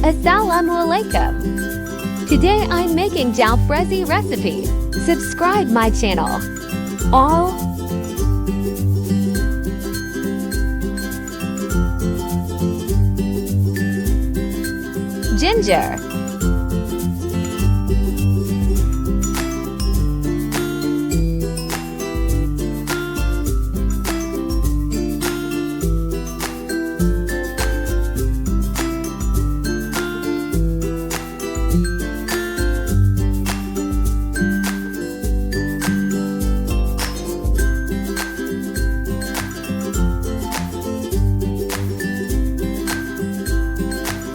Assalamualaikum. Today I'm making Jalfrezi recipe. Subscribe my channel. All ginger,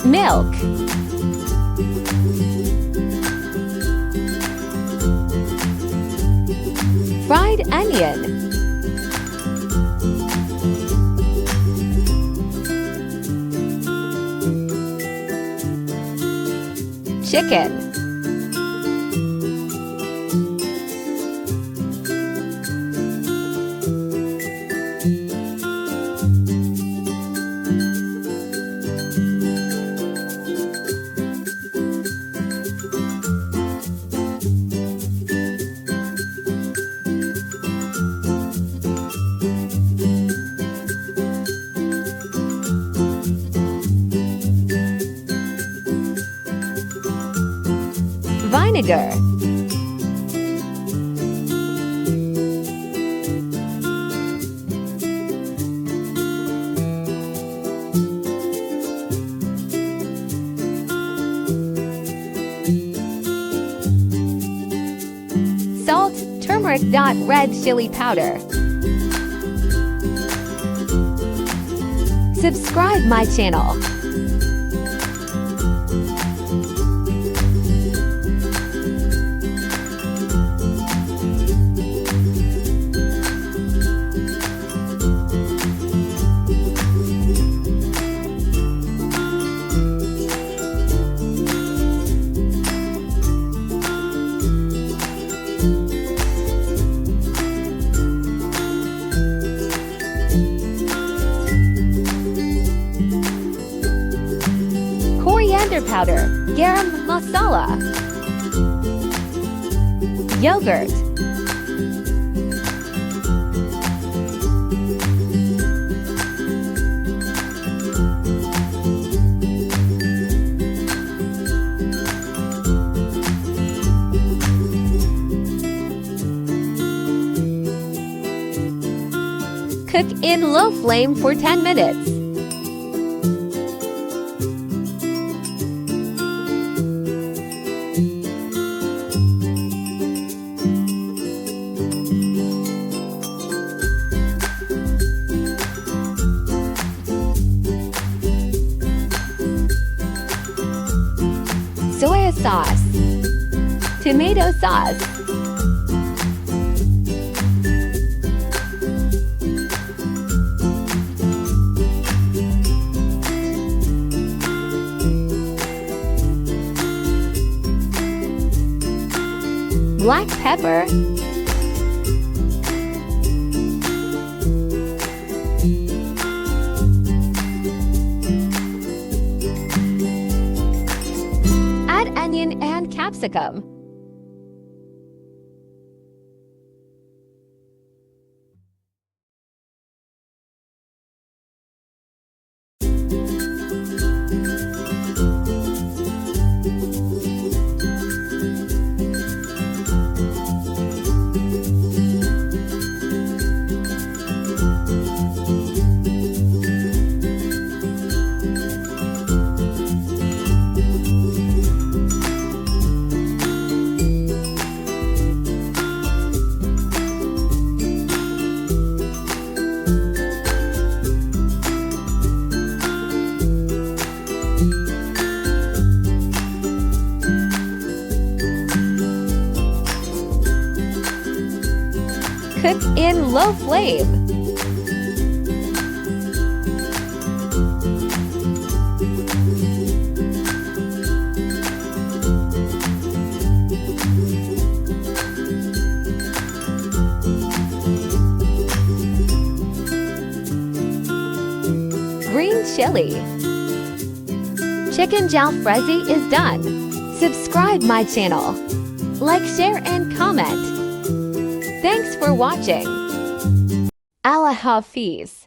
milk, fried onion, chicken, vinegar, salt, turmeric. Red chili powder. Subscribe my channel. Coriander powder, garam masala, yogurt, cook in low flame for 10 minutes. Soy sauce, tomato sauce, black pepper, add onion and capsicum. Cook in low flame. Green chili, Chicken Jalfrezi is done. Subscribe my channel. Like, share, and comment. Thanks for watching. Allah Hafiz.